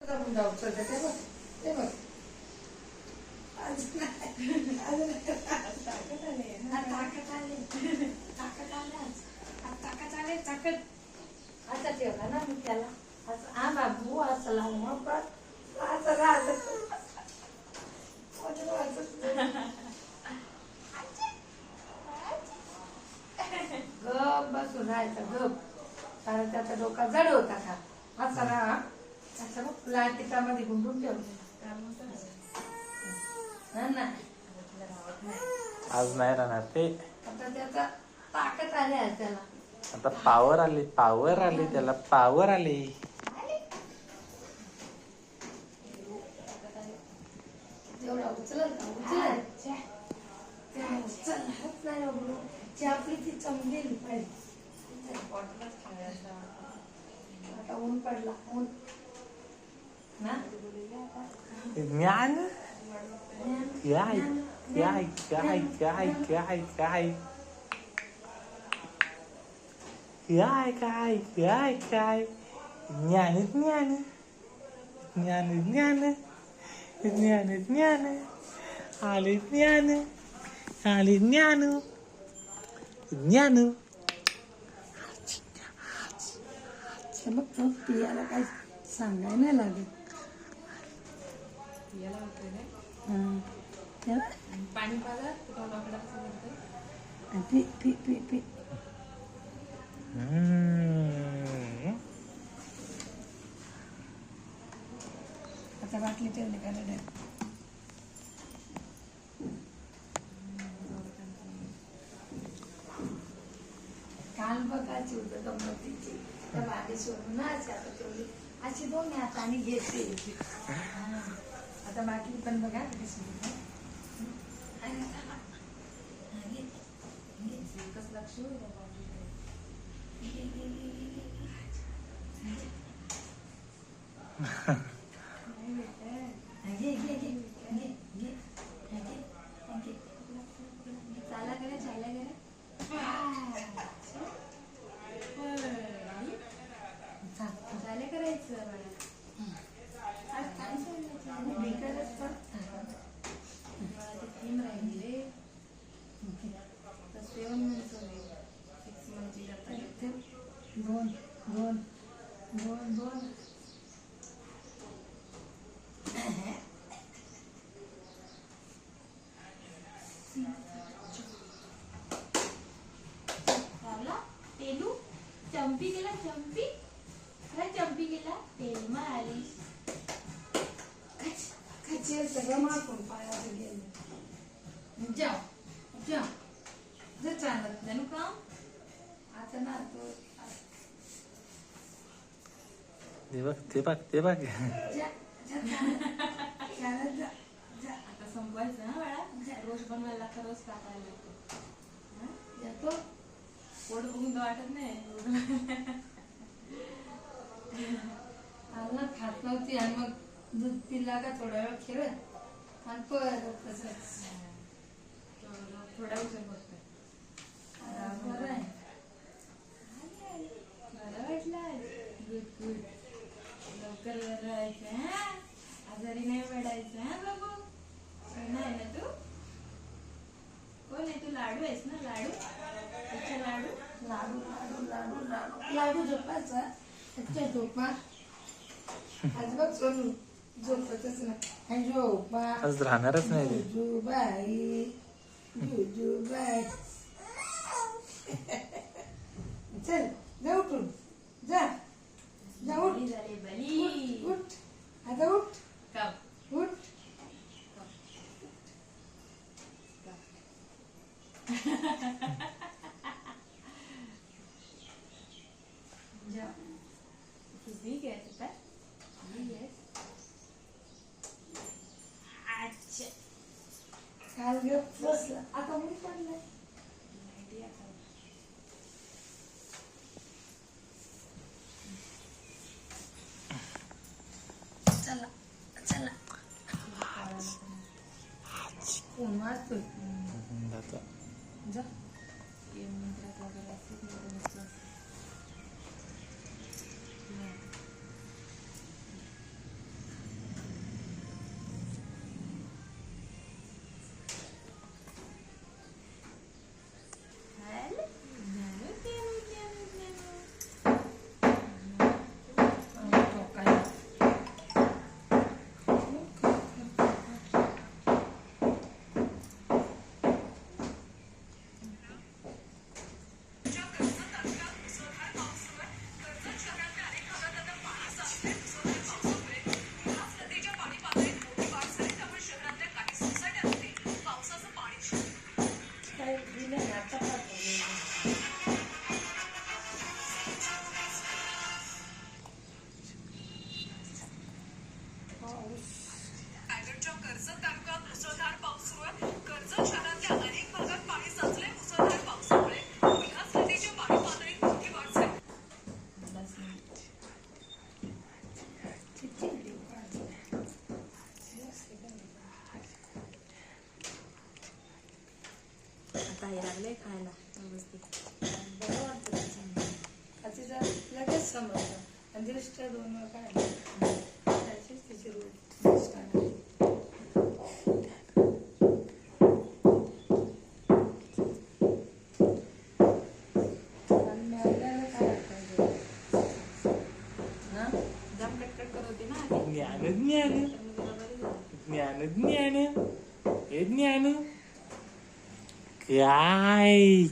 आता ठेवला ना मी त्याला हा बाबू असं लावून मग असं राहत गप बसून राहायचं गप कारण त्याचा डोका जड होता का असा राहा असं मग लाटिकामध्ये गुंडून ठेवलं आज नाही राहणार ते आता त्याचा ताकद आली आहे त्याला आता पावर आली त्याला पावर आली तेवढा उचलल का उचलणारच नाही बाबू ती आपली ती चमकेली पाहिजे आता ऊन पडला ऊन ना ज्ञान काय काय काय काय काय काय काय काय काय काय ज्ञान ज्ञान ज्ञान ज्ञान ज्ञान ज्ञान आले ज्ञान आले ज्ञान ज्ञान मग तो पियाला काही सांगाय नाही लागेल पाणी पाजा पी पी पी पी आता बाटली ठेवली का रे काल बघायची होतं गमतीची त्या भाडी सोडून आता ठेवली अशी दोन हाताने घेते आता बाटली पण बघा कसं लक्ष चाला करे झाले करायचं थीम राहिले सेवन मंथचं 6 मंथची जाता दोन दोन दोन दोन तेलू चंपी गेला चंपी चंपी गेला तेल मारी सगळं मागून पायाचं गेलं जा जा जर चालत नाही काम आता ना तो ते बघ आता संपवायचं ना बाळा रोज बनवायला लागतं रोज टाकायला लागतो येतो पोट बघून तर वाटत नाही आला खात नव्हती आणि मग दूध पिला का थोडा वेळ खेळत आणि परत तसंच थोडा उशीर बघतोय बरं आहे मला वाटलं गुड गुड लवकर राहायचं आजारी नाही पडायचं बाबू नाही ना तू कोण आहे तू लाडू आहेस ना लाडू अच्छा लाडू लाडू लाडू लाडू लाडू लाडू झोपायचा अच्छा झोपा आज बघ सोनू झोपतच नाही झोपा आज राहणारच नाही जुजूबाई जुजूबाई चल जा उठून जा जा उठ झाले बली उठ आता उठ कम उठ जा ठीक आहे आता अच्छा काल गप बसला आता ऊन पडलंय चला चला ऊन वाजतोय जा मंत्रात वगैरे असं काही लागले खायला व्यवस्थित. बरं वाटतं त्याच्यामुळे. आता तिचं लगेच समजतं आणि दृष्ट 2 वेळा काढली त्याचीच तिची रोज दृष्ट काढली. आणि मॅडमला काय वाटायचं? हा? जाम कटकट करत होती ना आधी. ज्ञान ज्ञान तर मग तुला बरी झाली. ज्ञान ज्ञान हे ज्ञान काय